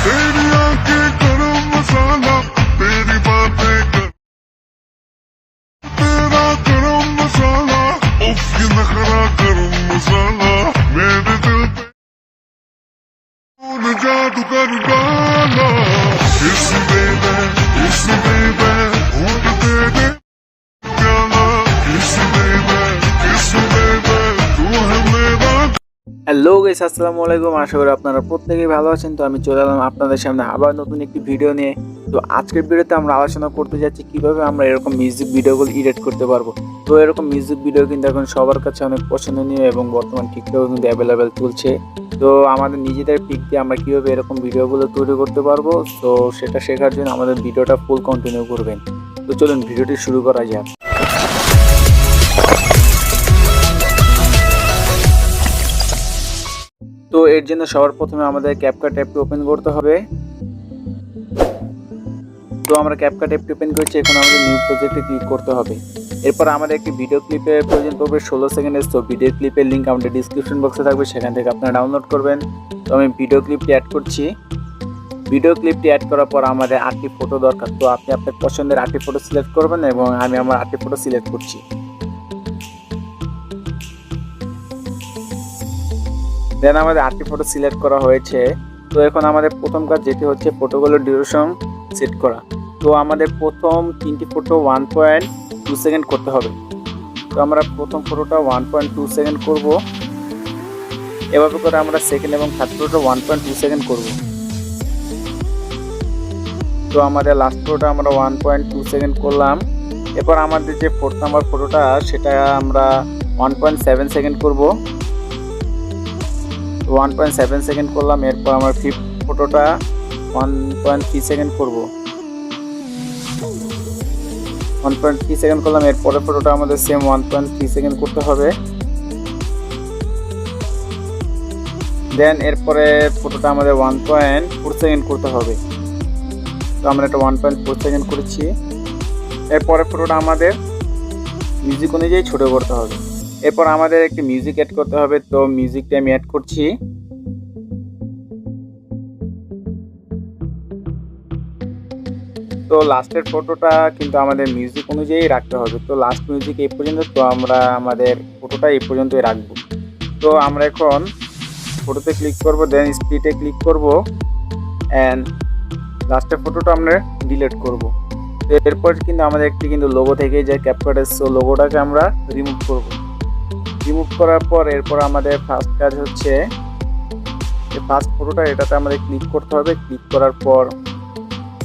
तेरी आंखें गरम मसाला, तेरी बातें तेरा गरम मसाला, उफ ये नखरा गरम मसाला, मेरे दिल पे तूने जादू कर डाला। इस बेबे होंठ दे दे प्याला, इस बेबे तू है मेरा। হ্যালো গাইস, আসসালামু আলাইকুম। আশা করি আপনারা প্রত্যেকেই ভালো আছেন। তো আমি চলে এলাম আপনাদের সামনে আবার নতুন একটি ভিডিও নিয়ে। তো আজকের ভিডিওতে আমরা আলোচনা করতে যাচ্ছি কিভাবে আমরা এরকম মিউজিক ভিডিওগুলো এডিট করতে পারবো। তো এরকম মিউজিক ভিডিও কিন্তু এখন সবার কাছে অনেক পছন্দনীয় এবং বর্তমান টিকটকে কিন্তু অ্যাভেলেবেল চলছে। তো আমাদের নিজেদের পিক দিয়ে আমরা কীভাবে এরকম ভিডিওগুলো তৈরি করতে পারবো, তো সেটা শেখার জন্য আমাদের ভিডিওটা ফুল কন্টিনিউ করবেন। তো চলুন ভিডিওটি শুরু করা যাক। তো এর জন্য সবার প্রথমে আমাদের ক্যাপকাট অ্যাপটি ওপেন করতে হবে। তো আমরা ক্যাপকাট অ্যাপটি ওপেন করেছি, এখন আমাদের নিউ প্রজেক্টে ক্লিক করতে হবে। এরপর আমাদের একটি ভিডিও ক্লিপের প্রয়োজন পড়বে 16 সেকেন্ডের। তো ভিডিও ক্লিপের লিঙ্ক আমাদের ডিসক্রিপশন বক্সে থাকবে, সেখান থেকে আপনারা ডাউনলোড করবেন। তো আমি ভিডিও ক্লিপটি অ্যাড করছি। ভিডিও ক্লিপটি অ্যাড করার পর আমাদের 8টি ফটো দরকার। তো আপনি আপনার পছন্দের 8টি ফটো সিলেক্ট করবেন এবং আমি আমার 8টি ফটো সিলেক্ট করছি। দেন আমাদের 8টি ফটো সিলেক্ট করা হয়েছে। তো এখন আমাদের প্রথম কাজ যেটি হচ্ছে ফটোগুলোর ডিউরেশন সেট করা। তো আমাদের প্রথম 3টি ফটো 1.2 সেকেন্ড করতে হবে। তো আমরা প্রথম ফটোটা 1.2 সেকেন্ড করব। এভাবে করে আমরা সেকেন্ড এবং থার্ড ফটোটা 1.2 সেকেন্ড করব। তো আমাদের লাস্ট ফটোটা আমরা 1.2 সেকেন্ড করলাম। এরপর আমাদের যে 4 নাম্বার ফটোটা সেটা আমরা 1.7 সেকেন্ড করব। 1.7 সেকেন্ড করলাম। এরপর আমার 5th ফটোটা 1.3 সেকেন্ড করব। 1.3 সেকেন্ড করলাম। এরপরের ফটোটা আমাদের সেম 1.3 সেকেন্ড করতে হবে। দেন এরপরে ফটোটা আমাদের 1.4 সেকেন্ড করতে হবে। তো আমরা এটা 1.4 সেকেন্ড করেছি। এরপরের ফটোটা আমাদের মিউজিক অনুযায়ী ছোট করতে হবে। এরপর আমাদের একটি মিউজিক অ্যাড করতে হবে। তো মিউজিকটা আমি অ্যাড করছি। তো লাস্টের ফটোটা কিন্তু আমাদের মিউজিক অনুযায়ী রাখতে হবে। তো লাস্ট মিউজিক এই পর্যন্ত। তো আমরা আমাদের ফটোটা এই পর্যন্তই রাখবো। তো আমরা এখন ফটোতে ক্লিক করব, দেন স্প্লিটে ক্লিক করব অ্যান্ড লাস্টের ফটোটা আমরা ডিলিট করব। তো এরপর কিন্তু আমাদের একটি কিন্তু লোগো থেকেই যায় ক্যাপকাটের। সো লোগোটাকে আমরা রিমুভ করব। রিমুভ করার পর এরপর আমাদের ফার্স্ট কাজ হচ্ছে ফার্স্ট ফটোটা এটাতে আমাদের ক্লিক করতে হবে। ক্লিক করার পর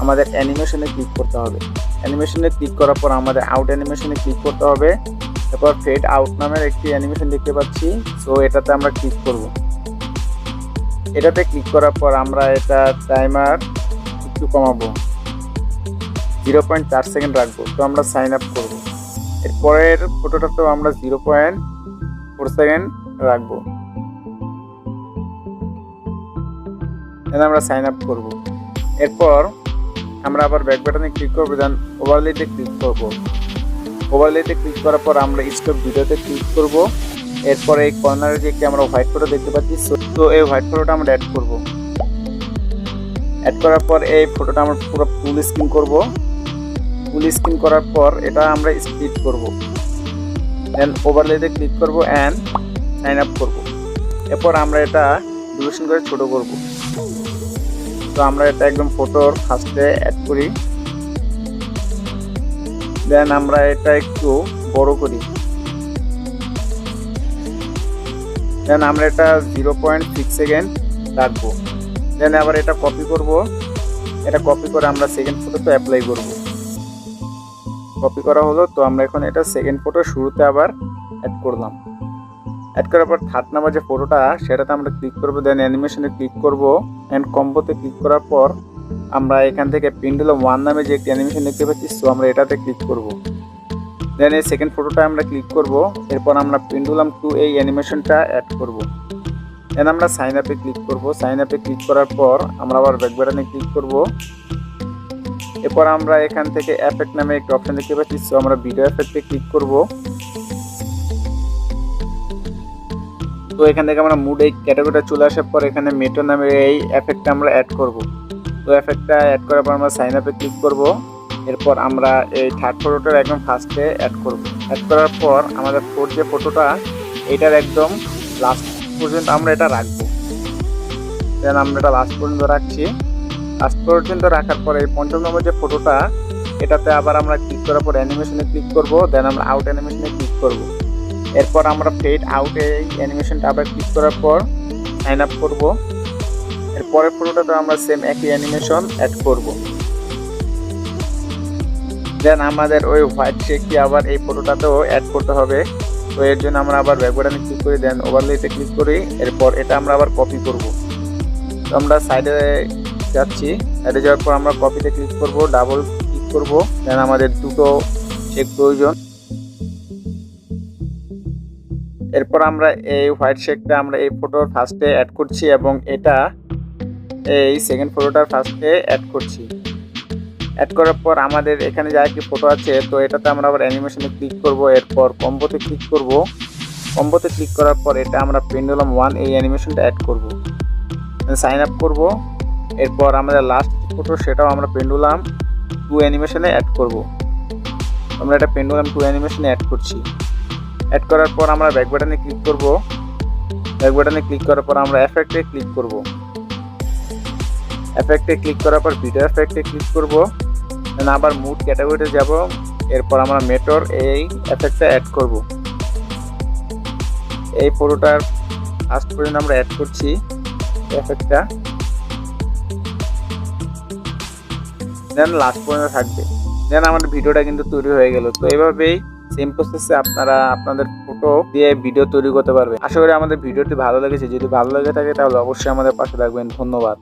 আমাদের অ্যানিমেশনে ক্লিক করতে হবে। অ্যানিমেশনে ক্লিক করার পর আমাদের আউট অ্যানিমেশনে ক্লিক করতে হবে। এরপর ফেড আউট নামের একটি অ্যানিমেশন দেখতে পাচ্ছি। সো এটাতে আমরা ক্লিক করব। এটাতে ক্লিক করার পর আমরা এটা টাইমার একটু কমাবো, 0.4 সেকেন্ড রাখবো। তো আমরা সাইন আপ করব। এরপরের ফটোটাতেও আমরা 0.4 সেকেন্ড রাখবো। আমরা সাইন আপ করব। এরপর আমরা আবার ব্যাক বাটনে ক্লিক করবো, দেন ওভারলেতে ক্লিক করব। ওভারলেতে ক্লিক করার পর আমরা স্টপ ভিডিওতে ক্লিক করব। এরপর এই কর্নারে যে একটি আমরা হোয়াইট ফটো দেখতে পাচ্ছি, তো এই হোয়াইট ফটোটা আমরা অ্যাড করব। অ্যাড করার পর এই ফটোটা আমরা পুরো ফুল স্ক্রিন করব। ফুল স্ক্রিন করার পর এটা আমরা স্প্লিট করব। দেন ওভারলেতে ক্লিক করব অ্যান্ড সাইন আপ করব। এরপর আমরা এটা ডিউরেশন করে ছোট করব। তো আমরা এটা একদম ফটোর ফার্স্টে অ্যাড করি। দেন আমরা এটা একটু বড় করি। দেন আমরা এটা 0.6 সেকেন্ড রাখবো। দেন আবার এটা কপি করব। এটা কপি করে আমরা সেকেন্ড ফটোতে অ্যাপ্লাই করব। কপি করা হলো। তো আমরা এখন এটা সেকেন্ড ফটো শুরুতে আবার অ্যাড করলাম। অ্যাড করার পর থার্ড নাম্বার যে ফটোটা সেটাতে আমরা ক্লিক করব। দেন অ্যানিমেশনে ক্লিক করব অ্যান্ড কম্বোতে ক্লিক করার পর আমরা এখান থেকে পেন্ডুলাম 1 নামে যে একটি অ্যানিমেশন দেখতে পাচ্ছি, সো আমরা এটাতে ক্লিক করব। দেন এই সেকেন্ড ফটোটা আমরা ক্লিক করব। এরপর আমরা পেন্ডুলাম 2 এই অ্যানিমেশনটা অ্যাড করব। দেন আমরা সাইন আপে ক্লিক করব। সাইন আপে ক্লিক করার পর আমরা আবার ব্যাক বাটনে ক্লিক করব। এরপর আমরা এখান থেকে এফেক্ট নামে একটা অপশন দেখতে পাচ্ছি, সো আমরা ভিডিও এফেক্টে ক্লিক করব। তো এখান থেকে আমরা মুড এই ক্যাটাগরিটা চলে আসার পর এখানে মেটো নামের এই এফেক্টটা আমরা অ্যাড করব। তো এফেক্টটা অ্যাড করার পর আমরা সাইন আপে ক্লিক করব। এরপর আমরা এই থার্ড ফটোটার একদম ফার্স্টে অ্যাড করব। অ্যাড করার পর আমাদের ফোর্থ যে ফটোটা এটার একদম লাস্ট পর্যন্ত আমরা এটা রাখবো। দেন আমরা এটা লাস্ট পর্যন্ত রাখছি। লাস্ট পর্যন্ত রাখার পরে এই পঞ্চম নম্বর যে ফটোটা এটাতে আবার আমরা ক্লিক করার পর অ্যানিমেশনে ক্লিক করব। দেন আমরা আউট অ্যানিমেশনে ক্লিক করব। এরপর আমরা ফেড আউটে এই অ্যানিমেশনটা আবার ক্লিক করার পর সাইন আপ করব। এর পরের ফটোটাতে আমরা সেম একই অ্যানিমেশন অ্যাড করব। দেন আমাদের ওই হোয়াইট শেকটি আবার এই ফটোটাতেও অ্যাড করতে হবে। তো এর জন্য আমরা আবার ব্যাক বাটনে ক্লিক করি, দেন ওভারলেতে ক্লিক করি। এরপর এটা আমরা আবার কপি করব। তো আমরা সাইডে যাচ্ছি, সাইডে যাওয়ার পর আমরা কপিতে ক্লিক করব, ডাবল ক্লিক করব। দেন আমাদের দুটো শেক প্রয়োজন। এরপর আমরা এই হোয়াইট শেকটা আমরা এই ফটোর ফার্স্টে অ্যাড করছি এবং এটা এই সেকেন্ড ফটোটার ফার্স্টে অ্যাড করছি। অ্যাড করার পর আমাদের এখানে যা একটি ফটো আছে, তো এটাতে আমরা আবার অ্যানিমেশনে ক্লিক করব। এরপর কম্বোতে ক্লিক করব। কম্বোতে ক্লিক করার পর এটা আমরা পেন্ডুলাম 1 এই অ্যানিমেশনটা অ্যাড করব। সাইন আপ করব। এরপর আমাদের লাস্ট ফটো সেটাও আমরা পেন্ডুলাম 2 অ্যানিমেশনে অ্যাড করব। আমরা এটা পেন্ডুলাম 2 অ্যানিমেশনে অ্যাড করছি। অ্যাড করার পর আমরা ব্যাক বাটনে ক্লিক করব। ব্যাক বাটনে ক্লিক করার পর আমরা এফেক্টে ক্লিক করব। এফেক্টে ক্লিক করার পর ভিডিও এফেক্টে ক্লিক করব। দেন আবার মুড ক্যাটাগরিতে যাব। এরপর আমরা মেটর এই এফেক্টটা অ্যাড করব। এই ফটোটার ফার্স্ট পর্যন্ত আমরা অ্যাড করছি এফেক্টটা, দেন লাস্ট পর্যন্ত থাকবে। দেন আমাদের ভিডিওটা কিন্তু তৈরি হয়ে গেল। তো এইভাবেই সেম প্রসেসে আপনারা আপনাদের ফটো দিয়ে ভিডিও তৈরি করতে পারবেন। আশা করি আমাদের ভিডিওটি ভালো লেগেছে। যদি ভালো লেগে থাকে তাহলে অবশ্যই আমাদের পাশে থাকবেন। ধন্যবাদ।